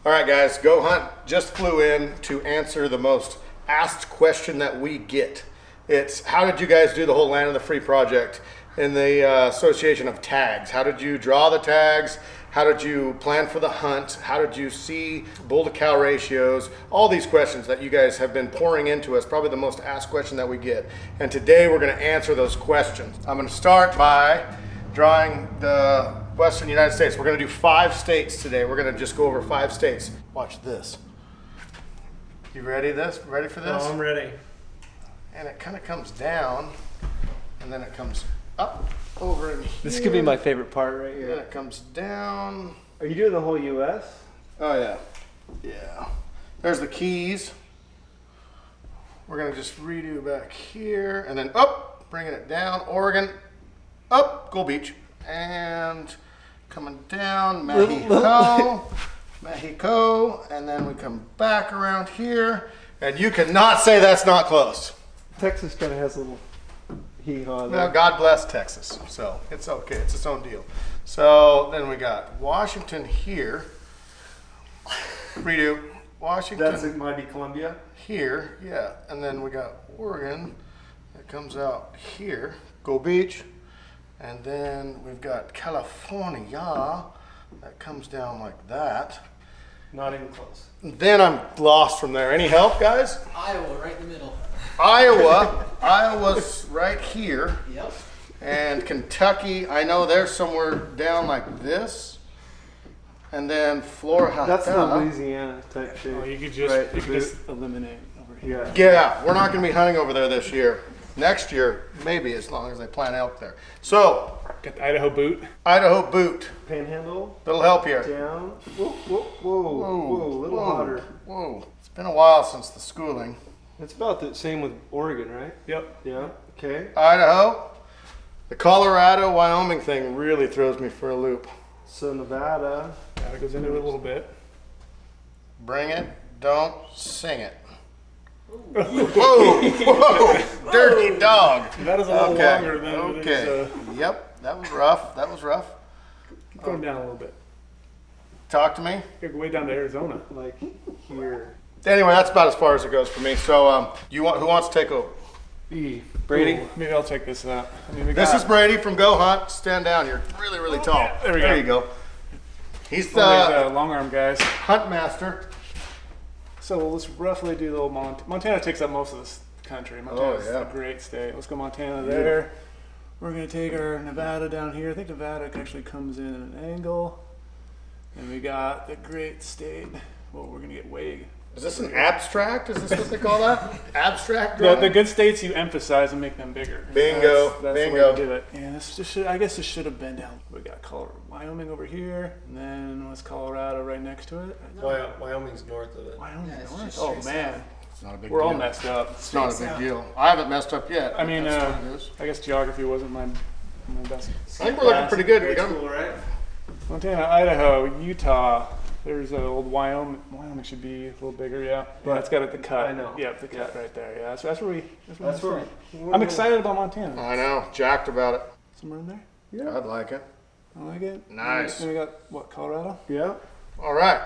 All right, guys, Go Hunt just flew in to answer the most asked question that we get. It's how did you guys do the whole Land of the Free project in the association of tags? How did you draw the tags? How did you plan for the hunt? How did you see bull to cow ratios? All these questions that you guys have been pouring into us, probably the most asked question that we get. And today we're gonna answer those questions. I'm gonna start by drawing the Western United States. We're gonna do 5 states today. We're gonna just go over 5 states. Watch this. You ready Ready for this? Oh, I'm ready. And it kind of comes down, and then it comes up over in here. This could be my favorite part right here. Then it comes down. Are you doing the whole U.S.? Oh yeah, yeah. There's the keys. We're gonna just redo back here, and then up, bringing it down. Oregon, up, Gold Beach, and coming down, Mexico, Mexico, and then we come back around here, and you cannot say that's not close. Texas kind of has a little hee-haw there. Well, God bless Texas, so it's okay. It's its own deal. So then we got Washington here. Redo. Washington. It might be Columbia. Here, yeah. And then we got Oregon. That comes out here. Gold Beach. And then we've got California. That comes down like that. Not even close. Then I'm lost from there. Any help, guys? Iowa, right in the middle. Iowa's right here. Yep. And Kentucky, I know they're somewhere down like this. And then Florida. That's the Louisiana type shape. Oh, you could just eliminate over here. Yeah, we're not going to be hunting over there this year. Next year, maybe, as long as they plant elk there. So, Got the Idaho boot. Idaho boot. Panhandle. That'll help here. Down. Whoa, whoa, whoa, whoa, a little hotter. Whoa. It's been a while since the schooling. It's about the same with Oregon, right? Yep. Yeah. Okay. Idaho. The Colorado, Wyoming thing really throws me for a loop. So Nevada. That goes into it a little bit. Bring it, don't sing it. Whoa, whoa, dirty dog. That is a little longer than it is. Yep, that was rough. That was rough. Keep going down a little bit. Talk to me. Go way down to Arizona. Like here. Anyway, that's about as far as it goes for me. So, who wants to take over? Brady? Ooh, maybe I'll check this out. I mean, This is Brady from Go Hunt. Stand down. You're really, really tall. yeah, there we There go. you go. He's these the long arm guys. hunt master. So let's roughly do the little Montana takes up most of this country. Montana's yeah. a great state. Let's go Montana there. We're gonna take our Nevada down here. I think Nevada actually comes in at an angle. And we got the great state. Well, we're gonna get way. Is this an abstract? Is this what they call that? Abstract The drawing? good states you emphasize and make them bigger. Bingo, That's bingo. the way to do it. Yeah, this just I guess this should have been down. We got Wyoming over here, and then what's Colorado right next to it? Wyoming's north of it. Wyoming Yeah, it's north? just Oh straight man, It's not a big we're deal. all messed up. It's not a big south. deal. I haven't messed up yet. I mean, That's what it is. I guess geography wasn't my best. I think we're looking pretty good. We got Cool, right? Montana, Idaho, Utah. There's old Wyoming. Wyoming should be a little bigger, yeah. But it's got the cut. I know. Yep, the cut right there. Yeah, that's where we. That's where I'm excited about Montana. I know, jacked about it. Somewhere in there. Yeah. I'd like it. I like it. Nice. Then we got what? Colorado. Yeah. All right.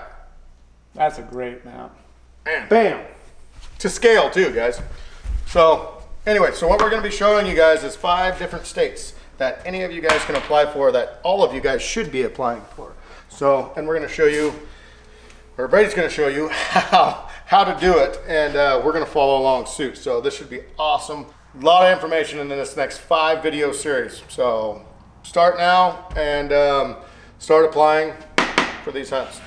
That's a great map. And Bam. to scale too, guys. So anyway, so what we're going to be showing you guys is 5 different states that any of you guys can apply for, that all of you guys should be applying for. So, and we're going to show you, or Brady's going to show you how to do it, and we're going to follow along suit. So this should be awesome. A lot of information in this next 5 video series. So start now and start applying for these hunts.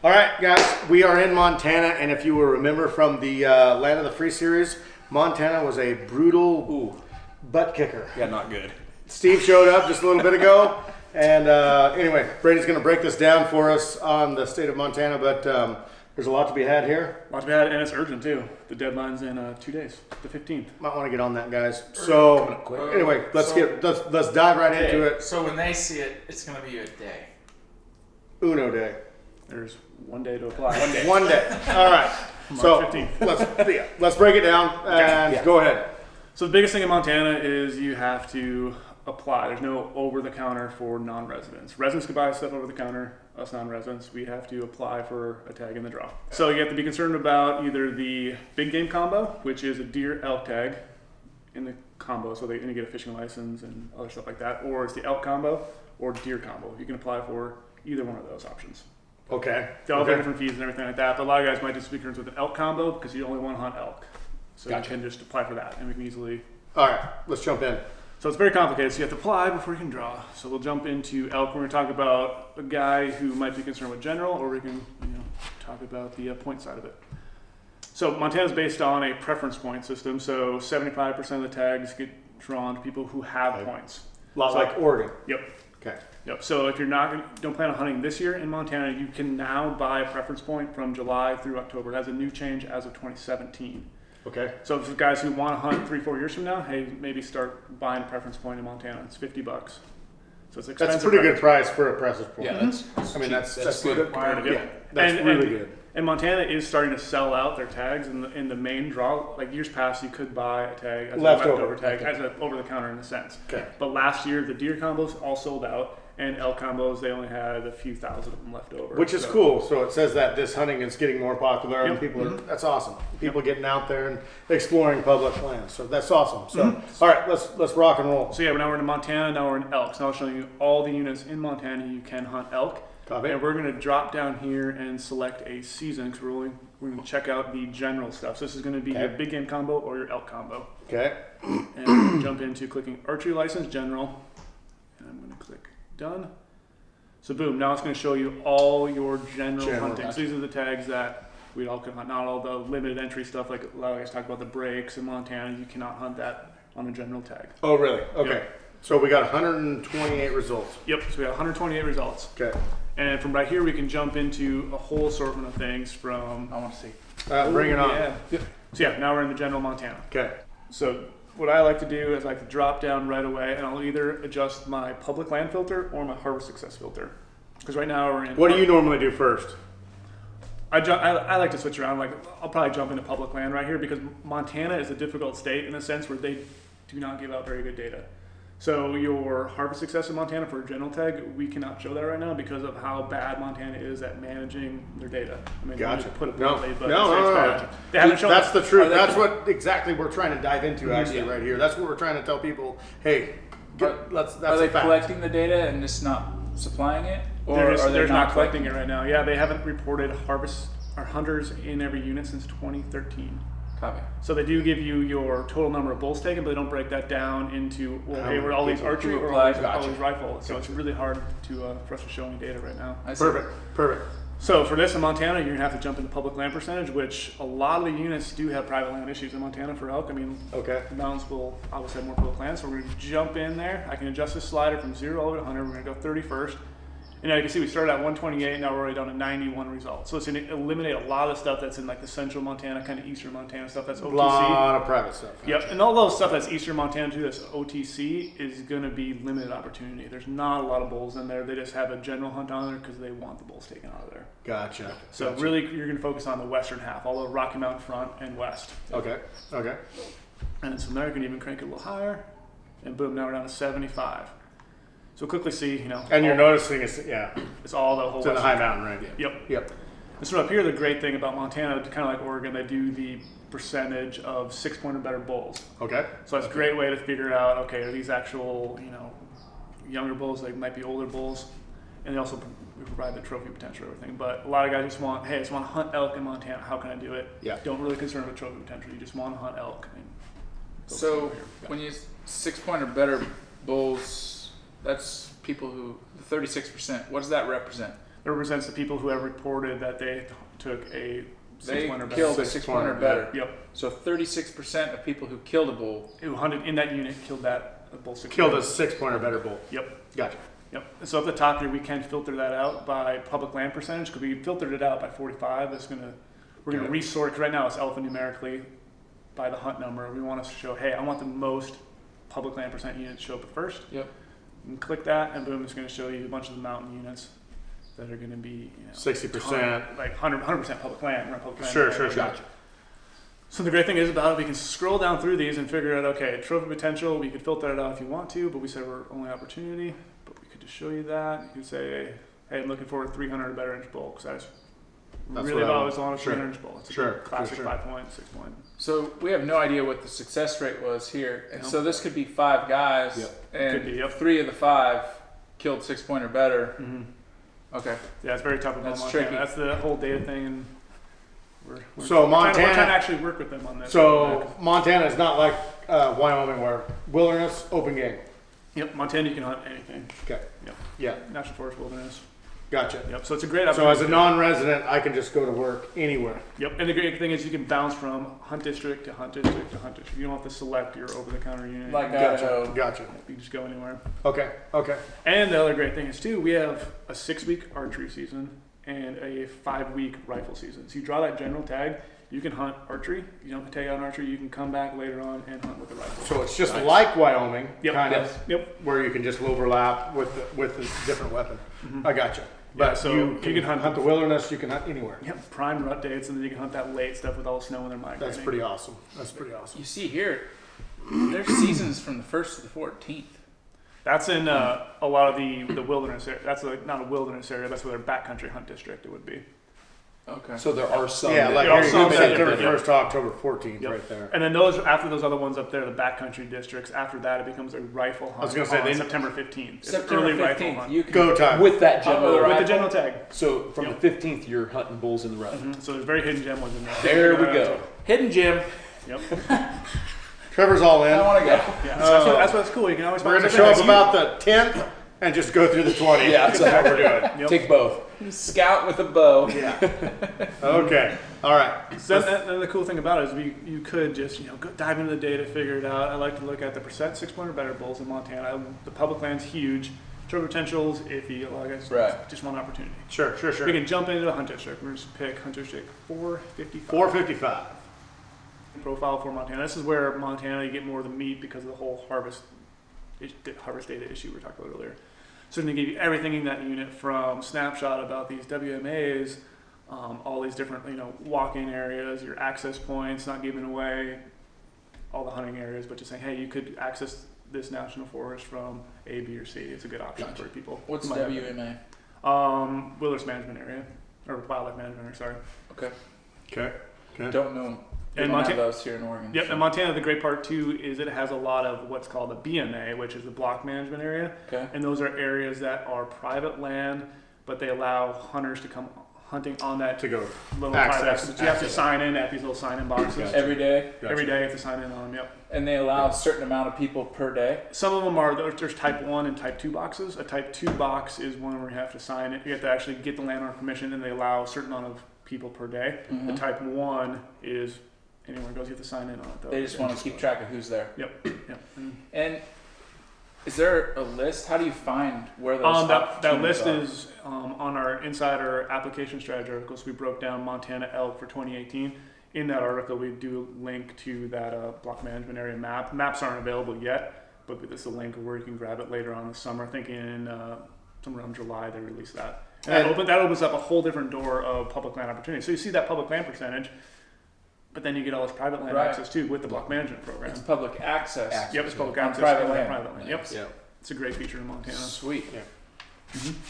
All right, guys, we are in Montana, and if you will remember from the Land of the Free series, Montana was a brutal butt kicker. Yeah, not good. Steve showed up just a little bit ago, and anyway, Brady's going to break this down for us on the state of Montana, but there's a lot to be had here. Not bad, and it's urgent too. The deadline's in 2 days, the 15th. Might want to get on that, guys. So anyway, let's dive right into it. So when they see it, it's going to be a day. Uno day. There's 1 day to apply. 1 day. One day. All right. So 15th. let's break it down and go ahead. So the biggest thing in Montana is you have to apply. There's no over-the-counter for non-residents. Residents can buy stuff over the counter. us non-residents, we have to apply for a tag in the draw. So you have to be concerned about either the big game combo, which is a deer elk tag in the combo, so they get a fishing license and other stuff like that, or it's the elk combo or deer combo. You can apply for either one of those options. Okay. They all have different fees and everything like that, but a lot of guys might just be concerned with an elk combo because you only want to hunt elk. So Gotcha. you can just apply for that, and we can easily. All right, let's jump in. So it's very complicated, so you have to apply before you can draw. So we'll jump into elk. We're going to talk about a guy who might be concerned with general, or we can talk about the point side of it. So Montana's based on a preference point system, so 75% of the tags get drawn to people who have points. A lot like Oregon. Yep. Okay. Yep. So if you're don't plan on hunting this year in Montana, you can now buy a preference point from July through October. It has a new change as of 2017. Okay. So for guys who want to hunt 3-4 years from now, hey, maybe start buying a preference point in Montana. It's $50. So it's expensive. That's a pretty good price for a preference point. Yeah, that's. I mean, that's good. good. Comparative. Yeah, that's really good. And Montana is starting to sell out their tags in the main draw. Like years past, you could buy a tag as Leftover. a leftover tag, as an over the counter in a sense. Okay. But last year, the deer combos all sold out, and elk combos, they only had a few thousand of them left over. Which is cool. So it says that this hunting is getting more popular, and Yep. people are. That's awesome. People getting out there and exploring public lands. So that's awesome. So all right, let's rock and roll. So yeah, now we're in Montana, now we're in elk. So I'll show you all the units in Montana you can hunt elk. Copy. And we're going to drop down here and select a season because we're going to check out the general stuff. So this is going to be Okay. your big game combo or your elk combo. Okay. And we're going to jump into clicking archery license general. And I'm going to click done. So boom, now it's going to show you all your general hunting. So these are the tags that we all can hunt. Not all the limited entry stuff like a lot of guys talk about the breaks in Montana. You cannot hunt that on a general tag. Oh, really? Okay. Yep. So we got 128 results. Yep, so we got 128 results. Okay. And from right here, we can jump into a whole assortment of things from. I want to see. Bring it on. Yeah. So yeah, now we're in the general Montana. Okay. So what I like to do is I like to drop down right away, and I'll either adjust my public land filter or my harvest success filter. Because right now we're in. What do you normally do first? I like to switch around. Like I'll probably jump into public land right here because Montana is a difficult state in a sense where they do not give out very good data. So your harvest success in Montana for a general tag, we cannot show that right now because of how bad Montana is at managing their data. I mean, Gotcha. just put it No. bluntly, but No. it's bad. They haven't shown That's us- the truth. That's what exactly we're trying to dive into actually Yeah. right here. That's what we're trying to tell people. Hey, that's Are they a fact. collecting the data and just not supplying it, or They're are they not collecting it right now. Yeah, they haven't reported harvest or hunters in every unit since 2013. Copy. So they do give you your total number of bulls taken, but they don't break that down into hey, we're all these archery or all these rifle. So it's really hard to for us to show any data right now. I see. Perfect. So for this in Montana, you're gonna have to jump into public land percentage, which a lot of the units do have private land issues in Montana for elk. I mean, Okay. the mountains will obviously have more public land, so we're gonna jump in there. I can adjust this slider from 0 all the way to 100. We're gonna go 31st. And now you can see we started at 128, now we're already down to 91 results. So it's going to eliminate a lot of stuff that's in like the central Montana, kind of eastern Montana stuff that's A OTC. lot of private stuff. Yep, and all those stuff that's eastern Montana too, that's OTC, is going to be limited opportunity. There's not a lot of bulls in there. They just have a general hunt on there because they want the bulls taken out of there. Gotcha. So Gotcha. really, you're going to focus on the western half, all the Rocky Mountain front and west. Okay. And then from there, you can even crank it a little higher, and boom, now we're down to 75. So quickly see, And you're all- noticing it's it's all the whole it's in the western- high mountain range. Yep. And so up here, the great thing about Montana, kind of like Oregon, they do the percentage of 6-point or better bulls. Okay. So it's a great way to figure out, okay, are these actual, younger bulls? They might be older bulls. And they also provide the trophy potential and everything. But a lot of guys just want, hey, I just want to hunt elk in Montana. How can I do it? Yeah. Don't really concern with trophy potential. You just want to hunt elk. So when you 6-point or better bulls, that's people who 36%. What does that represent? It represents the people who have reported that they took a 6-point or better. Killed a 6-point or better. Yep. So 36% of people who killed a bull. Who hunted in that unit killed that bull. Killed a 6-point or better bull. Yep. Gotcha. Yep. So at the top here, we can filter that out by public land percentage because we filtered it out by 45. We're gonna resort. 'Cause right now it's alphanumerically by the hunt number. We want to show, hey, I want the most public land percent units show up at first. Yep. And click that, and boom, it's going to show you a bunch of the mountain units that are going to be 60%, like 100% public land. Public land. Sure. Gotcha. So the great thing is about it, we can scroll down through these and figure out, okay, trophy potential. We could filter it out if you want to, but we said we're only opportunity. But we could just show you that. You could say, hey, I'm looking for a 300 or better inch bull because That's really what I about want. as long as Sure. 300 inch bull. It's a Sure, good classic sure. 5 point, 6 point. So we have no idea what the success rate was here, and Nope. so this could be 5 guys, Yep. and Could be, yep. 3 of the 5 killed 6 point or better. Mm-hmm. Okay. Yeah, it's very tough about That's Montana. tricky. That's the whole data thing. And So we're trying to Montana, actually work with them on this. so Montana is not like Wyoming where wilderness, open game. Yep, Montana you can hunt anything. Okay. Yep. Yeah, National forest, wilderness. gotcha. Yep. So it's a great So opportunity. as a non-resident, I can just go to work anywhere. Yep. And the great thing is you can bounce from hunt district to hunt district to hunt district. You don't have to select your over-the-counter unit. Like Gotcha. Idaho. Gotcha. You can just go anywhere. Okay. Okay. And the other great thing is too, we have a 6-week archery season and a 5-week rifle season. So you draw that general tag, you can hunt archery. You don't have to take out an archery. You can come back later on and hunt with the rifle. So it's just like Wyoming, Yep. kind Yep. of, Yep. where you can just overlap with the different weapon. I gotcha. But Yeah, so you you can hunt the wilderness. You can hunt anywhere. Yep. Prime rut dates, and then you can hunt that late stuff with all the snow when they're migrating. That's pretty awesome. That's pretty awesome. You see here, there's seasons from the 1st to the 14th. That's in a lot of the wilderness area. That's not a wilderness area. That's where their backcountry hunt district it would be. Okay. So there are some. Yeah, that- like There are here, some that- September yep. 1st to October 14th, Yep. right there. And then those after those other ones up there, the backcountry districts. After that, it becomes a rifle hunt. was gonna say, on they- September 15th. It's September early rifle 15th. hunt. You can Go time. with that general. with with the rifle? general tag. So from Yep. the 15th, you're hunting bulls in the rut. So there's very hidden gem ones in there. There we go. Hidden gem. Yep. Trevor's all in. I want to go. Yeah. So that's what's cool. You can always We're find going to something show that's up about the 10th and just go through the 20th. Yeah, that's what we're doing. Yep. Take both. Scout with a bow. Yeah. Okay. All right. So then the cool thing about it is you could just go dive into the data, figure it out. I like to look at the percent 6 point or better bulls in Montana. The public land's huge. Trigger potential's iffy. Like I said, Right. just one opportunity. Sure. We can jump into a hunt district. We're just pick hunt district 455. 455. Profile for Montana. This is where Montana you get more of the meat because of the whole harvest data issue we were talking about earlier. So they give you everything in that unit from snapshot about these WMAs, all these different walk-in areas, your access points, not giving away all the hunting areas, but just saying, hey, you could access this national forest from A, B, or C. It's a good option for people. What's who might have- WMA? Wilderness management area, or wildlife management area. Sorry. Okay. Okay. Okay. Don't know. We And don't have Montana- those here in Oregon. Yep, so- and Montana, the great part too is it has a lot of what's called a BMA, which is the block management area. Okay. And those are areas that are private land, but they allow hunters to come hunting on that To go. little Access- private. So you have to access. sign in at these little sign-in boxes. Gotcha. Every day, Gotcha. Every day you have to sign in on them, yep. and they allow a certain amount of people per day. Some of them are, there's type 1 and type 2 boxes. A type 2 box is one where you have to sign it. You have to actually get the landowner permission and they allow a certain amount of people per day. The type 1 is anywhere it goes, you have to sign in on it though. They just want to keep track of who's there. Yep, yep. And is there a list? How do you find where those That opportunities list are? is on our insider application strategy articles. We broke down Montana elk for 2018. In that article, we do link to that block management area map. Maps aren't available yet, but this is a link where you can grab it later on this summer. I think in somewhere around July they release that. And that opens up a whole different door of public land opportunity. So you see that public land percentage, but then you get all this private land Right. access too with the block management program. It's public access. Yep, it's public On access private and land. private land. Yep, Yeah. it's a great feature in Montana. Sweet.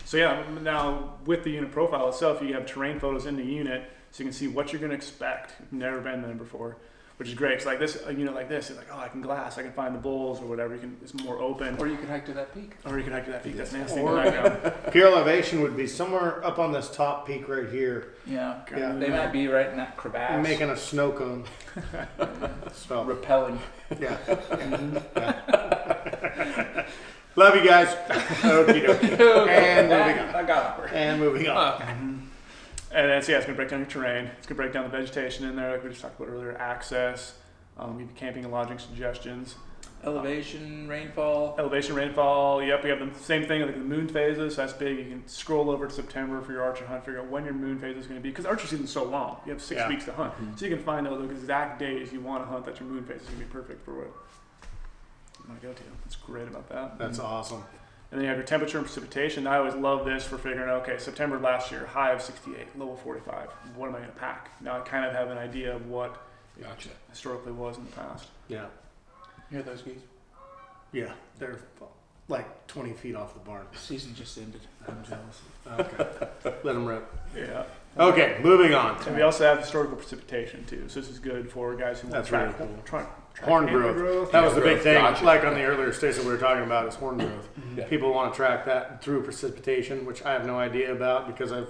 So yeah, now with the unit profile itself, you have terrain photos in the unit, so you can see what you're going to expect. You've never been there before, which is great. It's like this, a unit like this, it's like, oh, I can glass, I can find the bulls or whatever. It's more open, Or you could hike to that peak. or you can hike to that peak. That's nasty. Or- Pure elevation would be somewhere up on this top peak right here, Yeah. Yeah. They might be right in that crevasse. making a snow cone. So, repelling. yeah. Yeah. Love you guys. Okie dokie. And moving on. I got awkward. And moving on. And then, so yeah, it's going to break down your terrain. It's going to break down the vegetation in there, like we just talked about earlier. Access, maybe camping and lodging suggestions. Elevation, rainfall. Elevation, rainfall, yep, we have the same thing, like the moon phases, so that's big. You can scroll over to September for your archery hunt, figure out when your moon phase is going to be, because archery season is so long. You have 6 Yeah. weeks to hunt. So you can find out the exact days you want to hunt that your moon phase is going to be perfect for what you want to go to. It's great about that. That's awesome. And then you have your temperature and precipitation. I always love this for figuring out, okay, September last year, high of 68, low of 45. What am I going to pack? Now I kind of have an idea of what it Gotcha. historically was in the past. Yeah. You hear those geese? Yeah. They're like 20 feet off the barn. Season just ended. I'm jealous. Okay. Let them rip. Yeah. Okay, moving on. And we also have historical precipitation too. So this is good for guys who want That's to track, really cool. track Horn antler growth. That was the big Growth, thing, gotcha. like on the earlier states that we were talking about, is horn growth. Yeah. People want to track that through precipitation, which I have no idea about because I've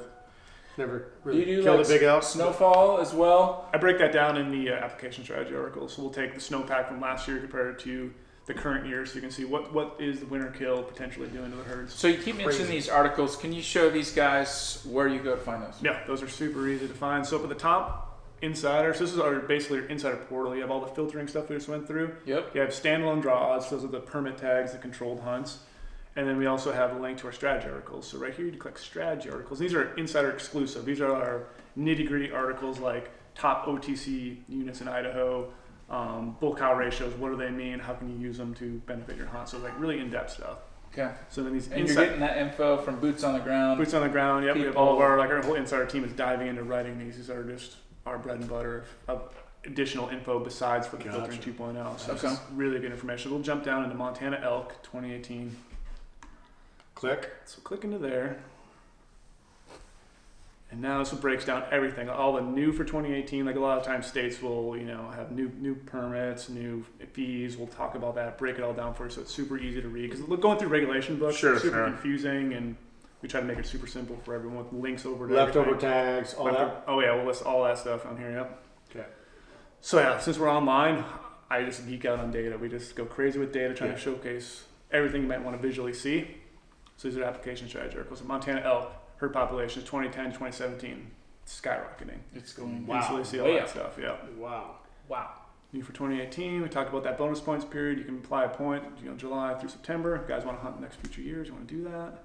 never Do really you do killed like a big elk. snowfall as well? I break that down in the application strategy article. So we'll take the snowpack from last year, compare it to the current year, so you can see what is the winter kill potentially doing to the herds. So you keep mentioning Crazy. these articles. Can you show these guys where you go to find those? Yeah, those are super easy to find. So up at the top, Insider. So this is basically our Insider portal. You have all the filtering stuff we just went through. Yep. You have standalone draw odds. Those are the permit tags, the controlled hunts. And then we also have a link to our strategy articles. So right here, you click strategy articles. These are Insider exclusive. These are our nitty-gritty articles like top OTC units in Idaho, bull cow ratios. What do they mean? How can you use them to benefit your hunt? So like really in-depth stuff. Okay. So then these And you're getting that info from boots on the ground. boots on the ground. Yep, we have People- all of our whole Insider team is diving into writing these. These are just our bread and butter of additional info besides for the Gotcha. filtering 2.0. So Okay. this is really good information. We'll jump down into Montana elk 2018. Click. So click into there. And now this breaks down everything, all the new for 2018. Like a lot of times states will, have new permits, new fees. We'll talk about that, break it all down for you so it's super easy to read. Because going through regulation books Sure, is super sure. confusing, and we try to make it super simple for everyone with links over to Leftover everything. tags, all that. Oh yeah, we'll list all that stuff on here, yep. Okay. So yeah, since we're online, I just geek out on data. We just go crazy with data, trying Yeah. to showcase everything you might want to visually see. So these are application strategy articles. Montana elk, herd population, 2010, 2017, skyrocketing. It's going. Wow. So you see all Way that up. stuff, yeah. Wow. Wow. New for 2018, we talked about that bonus points period. You can apply a point, July through September. If you guys want to hunt the next future years, you want to do that.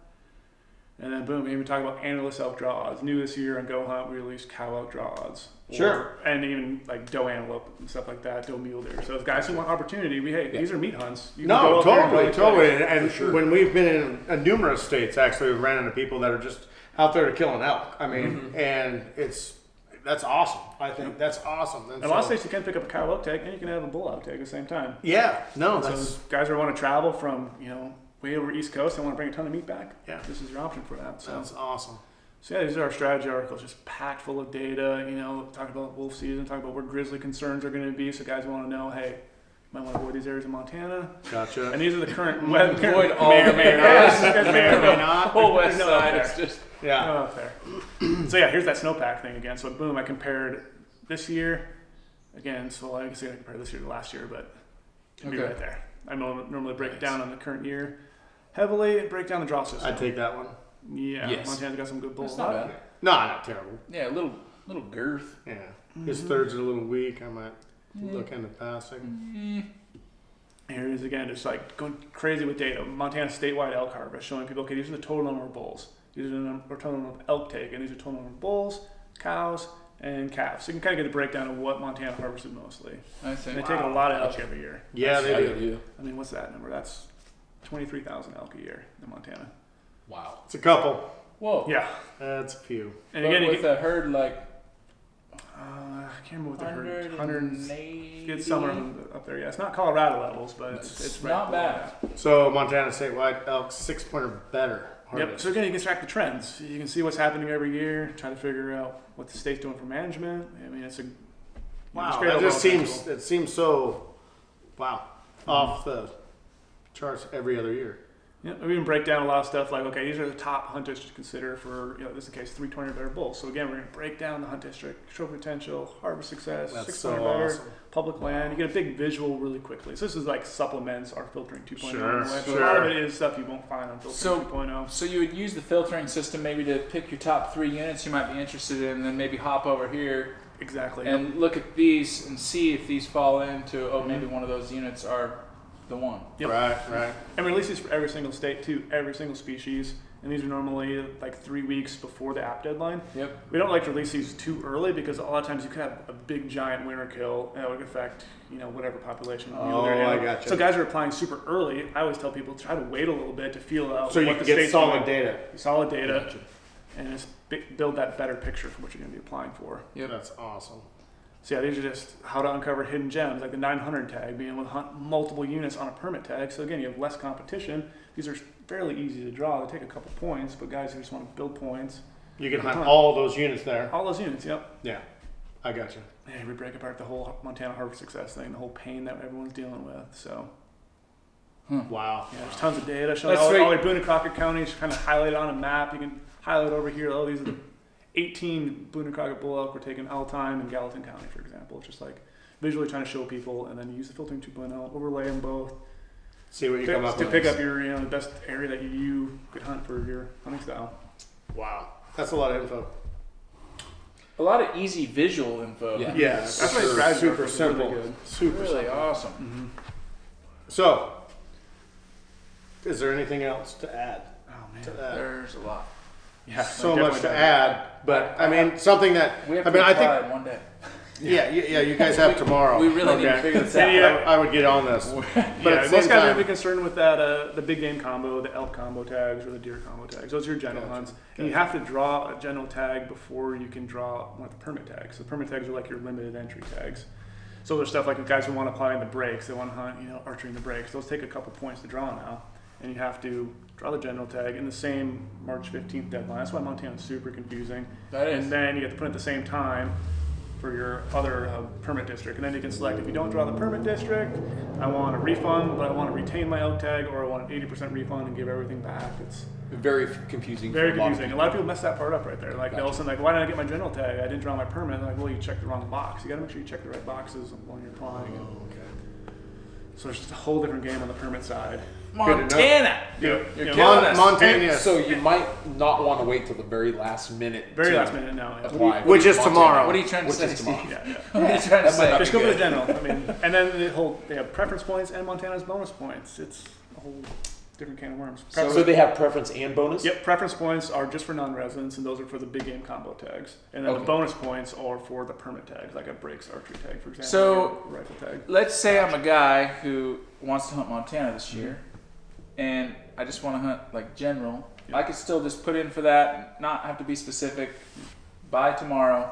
And then boom, we talk about antlerless elk draw odds. New this year on Go Hunt, we released cow elk draw odds. Sure. And even like doe antelope and stuff like that, doe mule deer. So those guys who want opportunity, these are meat hunts. You can go No, out there and totally, really totally. play. And For sure. when we've been in numerous states, actually, we've ran into people that are just out there to kill an elk. I mean, and that's awesome. I think that's awesome. And a lot of states you can pick up a cow elk tag and you can have a bull elk tag at the same time. Yeah, no, So that's guys who want to travel from way over East Coast and want to bring a ton of meat back, Yeah. this is your option for that. So awesome. So yeah, these are our strategy articles, just packed full of data. Talk about wolf season, talk about where grizzly concerns are going to be. So guys want to know, hey, you might want to avoid these areas in Montana. Gotcha. And these are the current weather. Avoid all may or the may areas. not. May or may not. Whole west No, side. up It's there. just. Yeah. No, up there. So yeah, here's that snowpack thing again. So boom, I compared this year again. So I guess I compare this year to last year, but it'd be Okay. right there. I normally break it down on the current year heavily. Break down the draw system. I'd take that one. Yeah, Yes. Montana's got some good bulls. It's not bad. No, not terrible. Yeah, a little girth. Yeah. His thirds are a little weak. I might look into passing. Here it is again, just like going crazy with data. Montana statewide elk harvest, showing people, okay, these are the total number of bulls. These are the total number of elk taken. These are total number of bulls, cows, and calves. So you can kind of get a breakdown of what Montana harvested mostly. I think. And they take a lot of elk every year. Yeah, they I do. I mean, what's that number? That's 23,000 elk a year in Montana. Wow. It's a couple. Whoa. Yeah. That's a few. And But again, you with get, a herd like I can't remember what the herd, 180. it's somewhere up there. Yeah, it's not Colorado levels, but it's right not below bad. that. So Montana statewide elk 6-pointer better. Yep. harvest. So again, you can track the trends. You can see what's happening every year. Try to figure out what the state's doing for management. I mean, it's a Wow, great that just overall seems principle. it seems so off the charts every other year. Yeah, we even break down a lot of stuff like, okay, these are the top hunt districts to consider for, this is the case, 320 or better bulls. So again, we're going to break down the hunt district, show potential, harvest success, That's 600 so better, awesome. public land. You get a big visual really quickly. So this is like supplements our filtering 2.0. Sure, anyway. So sure. a lot of it is stuff you won't find on filtering 2.0. So you would use the filtering system maybe to pick your top 3 units you might be interested in, and then maybe hop over here Exactly. and look at these and see if these fall into maybe one of those units are the one. Yep. Right. And we release these for every single state too, every single species. And these are normally like 3 weeks before the app deadline. Yep. We don't like to release these too early because a lot of times you could have a big giant winter kill and it would affect, whatever population. Oh, I gotcha. So guys are applying super early. I always tell people try to wait a little bit to feel out So you what can the get state's solid doing. data. Solid data. Gotcha. And just build that better picture for what you're going to be applying for. Yep. That's awesome. So yeah, these are just how to uncover hidden gems, like the 900 tag, being able to hunt multiple units on a permit tag. So again, you have less competition. These are fairly easy to draw. They take a couple points, but guys who just want to build points, You can hunt all those units there. all those units, yep. Yeah, I got you. Yeah, we break apart the whole Montana Harvest Success thing, the whole pain that everyone's dealing with. So Wow. yeah, there's tons of data showing That's all right. your Boone and Crockett counties kind of highlighted on a map. You can highlight over here. Oh, these are the 18 Boone and Crockett bull elk were taken all time in Gallatin County, for example. It's just like visually trying to show people, and then use the filtering 2.0, overlay them both See what you come up to with. pick up your the best area that you could hunt for your hunting style. Wow, that's a lot of info. A lot of easy visual info. Yeah. Yeah, That's why it's graduate super is simple. really good. Super Really simple. awesome. So, is there anything else to add? Oh man, To that? There's a lot. yeah, So much to definitely. add, but I mean something that We have I to mean I apply think in one day. yeah, you guys have tomorrow. We really need to Okay. figure this And out. I would get on this. But Yeah, at the most same guys are time, be concerned with that the big game combo, the elk combo tags, or the deer combo tags. Those are your general Gotcha. hunts, and you have to draw a general tag before you can draw one of the permit tags. So permit tags are like your limited entry tags. So there's stuff like the guys who want to apply in the breaks, they want to hunt, archery in the breaks. Those take a couple points to draw now, and you have to draw the general tag in the same March 15th deadline. That's why Montana's super confusing. That is. And then you have to put it at the same time for your other permit district. And then you can select, if you don't draw the permit district, I want a refund, but I want to retain my elk tag, or I want an 80% refund and give everything back. It's Very confusing. very for a lot of confusing. A people. lot of people mess that part up right there. Like, they'll say, like, why didn't I get my general tag? I didn't draw my permit. They're like, well, you checked the wrong box. You got to make sure you check the right boxes when you're applying. So it's just a whole different game on the permit side. Montana. You're killing us. Montana, So you might not want to wait till the very last minute. Very to last minute now. Yeah. apply. Which is Montana. tomorrow. What are you trying to Which say, is tomorrow. Steve? Yeah, yeah. What are you trying to say? Just go for the general. I mean, and then they have preference points and Montana's bonus points. It's a whole different can of worms. So they have preference and bonus? Yep, preference points are just for non-residents, and those are for the big game combo tags. And then Okay. the bonus points are for the permit tags, like a breaks archery tag, for example. So- or a rifle tag. Let's say I'm a guy who wants to hunt Montana this year, and I just want to hunt like general. Yeah. I could still just put in for that, not have to be specific. Buy tomorrow,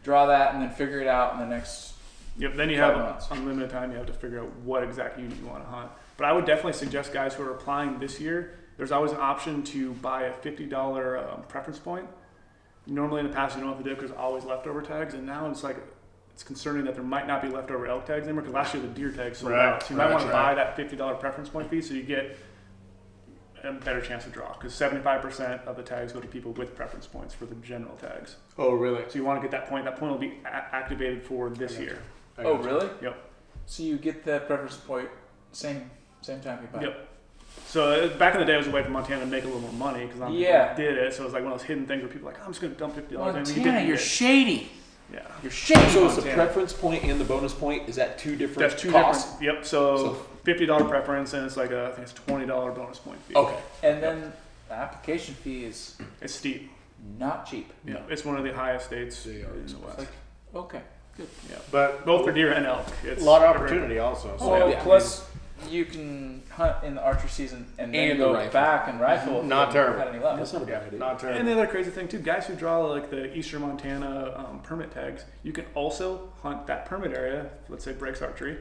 draw that, and then figure it out in the next. Yep. Then you 12 have months. unlimited time. You have to figure out what exact unit you want to hunt. But I would definitely suggest guys who are applying this year. There's always an option to buy a $50 preference point. Normally in the past you don't have to do it because there's always leftover tags, and now it's like it's concerning that there might not be leftover elk tags anymore because last year the deer tags sold Right, out. So you might right, want to right. buy that $50 preference point fee so you get a better chance to draw, because 75% of the tags go to people with preference points for the general tags. Oh, really? So you want to get that point. That point will be activated for this year. Oh, really? Yep. So you get the preference point same time you buy. Yep. So back in the day, it was a way for Montana to make a little more money because not many Yeah. people did it. So it was like one of those hidden things where people were like, I'm just going to dump $50 in. Montana, you're shady. Yeah. You're shady. So is the Montana. preference point and the bonus point, is that two different That's two costs? different. Yep. So So- $50 preference, and it's like I think it's $20 bonus point fee. Okay. And then the application fee is It's steep. not cheap. Yeah. It's one of the highest states They are in the expensive. West. Like, okay. Yeah. But Both for deer and elk. It's a lot of very- opportunity also. So. Well, yeah. plus you can hunt in the archery season and then And go the rifle. back and rifle. if you Not haven't terrible. had any luck. That's not a Yeah, bad idea. not And terrible. the other crazy thing too, guys who draw like the Eastern Montana permit tags, you can also hunt that permit area, let's say breaks archery.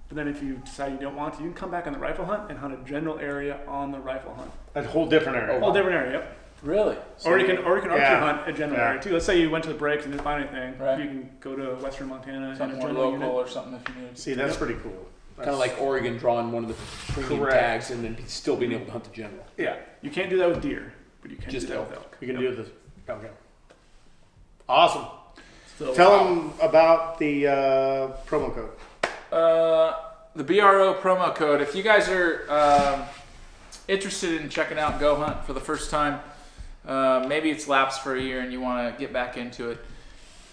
But then if you decide you don't want to, you can come back on the rifle hunt and hunt a general area on the rifle hunt. A whole different area. Whole different area, yep. Really? Or you can archery Yeah. hunt a general Yeah. area too. Let's say you went to the breaks and didn't find anything. Right. You can go to Western Montana Something and a more general local unit. or something if you need. See, that's pretty cool. Kind of like Oregon drawing one of the premium Correct. tags and then still being able to hunt the general. Yeah, You can't do that with deer, but you can Just do that elk. with elk. you can Yep. do this. Okay. Awesome. So, Tell them about the promo code. The BRO promo code. If you guys are interested in checking out Go Hunt for the first time, maybe it's lapsed for a year and you want to get back into it,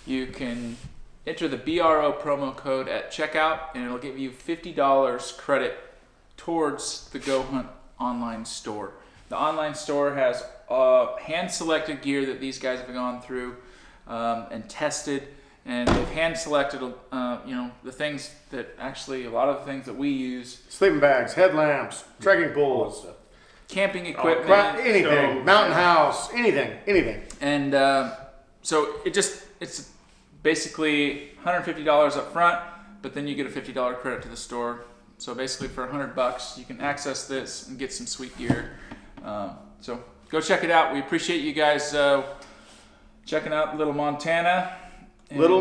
you can enter the BRO promo code at checkout and it'll give you $50 credit towards the Go Hunt online store. The online store has hand-selected gear that these guys have gone through and tested, and they've hand-selected, the things that actually a lot of the things that we use, Sleeping bags, headlamps, trekking poles, camping equipment, anything, So- mountain house, anything. and so it's basically $150 up front, but then you get a $50 credit to the store. So basically for $100, you can access this and get some sweet gear. So go check it out. We appreciate you guys checking out Little Montana. And, Little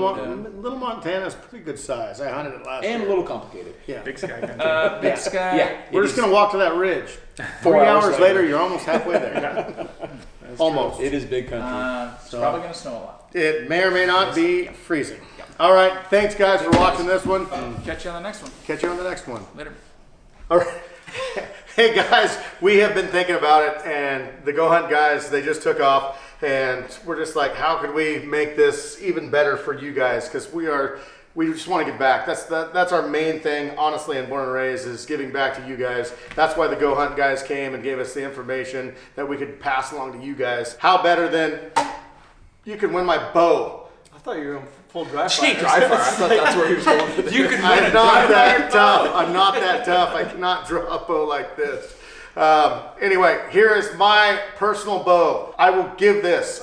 Montana's pretty good size. I hunted it last year. And a little complicated. Yeah. Big sky country. Big Sky. Yeah. We're just going to walk to that ridge. 3 hours later, you're almost halfway there. Almost. It is big country. It's probably going to snow a lot. It may or may not be freezing. All right. Thanks, guys, for watching this one. Catch you on the next one. Catch you on the next one. Later. All right. Hey, guys, we have been thinking about it, and the Go Hunt guys, they just took off, and we're just like, how could we make this even better for you guys? Because we just want to give back. That's our main thing, honestly, in Born and Raised, is giving back to you guys. That's why the Go Hunt guys came and gave us the information that we could pass along to you guys. How better than you can win my bow? I thought you were going full dry Dry fire. I thought that's where he was going with it. You could win I'm not that tough. I'm not that tough. I cannot draw a bow like this. Anyway, here is my personal bow. I will give this.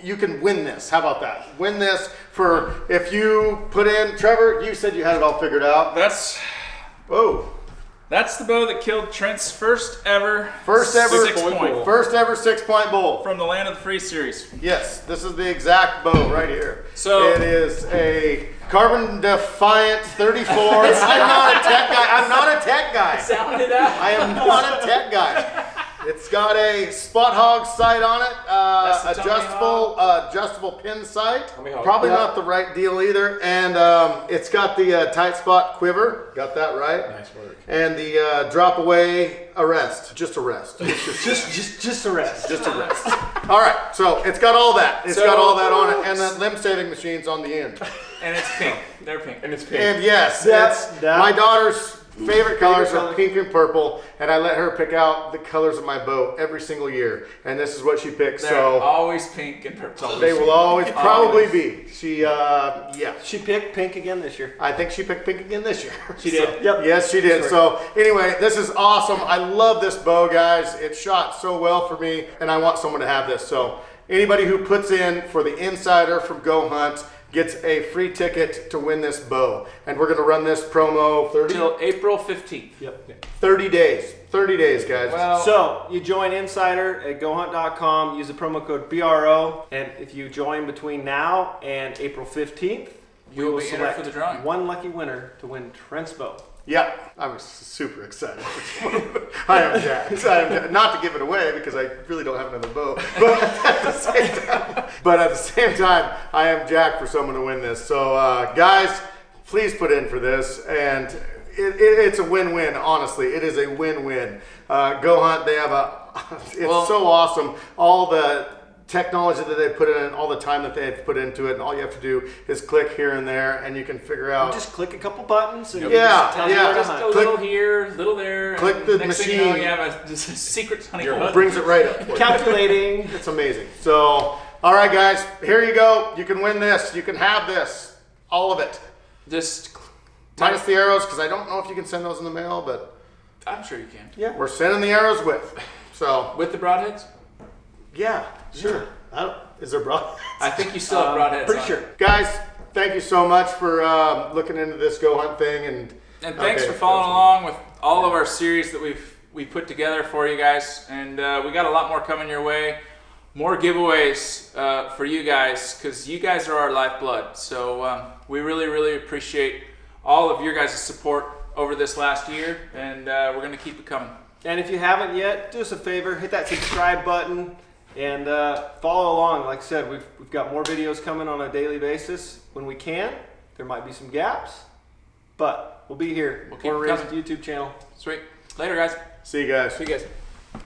You can win this. How about that? Win this for, if you put in, Trevor, you said you had it all figured out. That's the bow that killed Trent's first ever 6-point bull. from the Land of the Free series. Yes, this is the exact bow right here. So- it is a Carbon Defiant 34. I'm not a tech guy. I'm not a tech guy. Sound it out. I am not a tech guy. It's got a spot hog sight on it, That's the adjustable pin sight. Tommy hog. Probably Yeah. not the right deal either. And it's got the tight spot quiver. Got that right. Nice work. And the drop away arrest. Just arrest. Just a rest. Just arrest. All right. So it's got all that. It's So- got all that on it, and the limb saving machine's on the end. And it's pink. They're pink. And it's pink. And yes, That- my daughter's favorite colors color. are pink and purple, and I let her pick out the colors of my bow every single year, and this is what she picked. They're So always pink and purple. they will always probably be. She, yeah. She picked pink again this year. I think she picked pink again this year. She did. Yep. Yes, she did. So anyway, this is awesome. I love this bow, guys. It shot so well for me, and I want someone to have this. So anybody who puts in for the Insider from Go Hunt gets a free ticket to win this bow. And we're going to run this promo 30 Till April 15th. Yep. 30 days. 30 days, guys. Well, So you join Insider at GoHunt.com. Use the promo code BRO, and if you join between now and April 15th, we You'll will be entered select for the drawing. one lucky winner to win Trent's bow. Yeah, I was super excited. I am jacked. Not to give it away because I really don't have another bow, but at the same time, I am jacked for someone to win this. So, guys, please put in for this, and it's a win-win. Honestly, it is a win-win. Go Hunt. They have it's so awesome. All the technology that they put in, all the time that they've put into it, and all you have to do is click here and there, and you can figure out. Just click a couple buttons and it Yeah, just tells you yeah. where to just a hunt. little here, a little there. Click and the next thing you know, machine. you have just a secret hunting hole. Brings it right up. for you. Calculating. It's amazing. So, all right, guys, here you go. You can win this. You can have this. All of it. Just, Minus the arrows, because I don't know if you can send those in the mail, but I'm sure you can. Yeah. we're sending the arrows with. So, With the broadheads? yeah, sure. Is there broad? I think you still have broadheads. Pretty on. sure. Guys, thank you so much for looking into this Go Hunt thing. And thanks Okay, for following that's- along with all of our series that we put together for you guys. And we got a lot more coming your way. More giveaways for you guys, because you guys are our lifeblood. So we really, really appreciate all of your guys' support over this last year. And we're going to keep it coming. And if you haven't yet, do us a favor, hit that subscribe button and follow along. Like I said, we've got more videos coming on a daily basis when we can. There might be some gaps, but we'll be here. We'll keep Born it and Raised coming. YouTube channel. Sweet. Later, guys. See you guys. See you guys.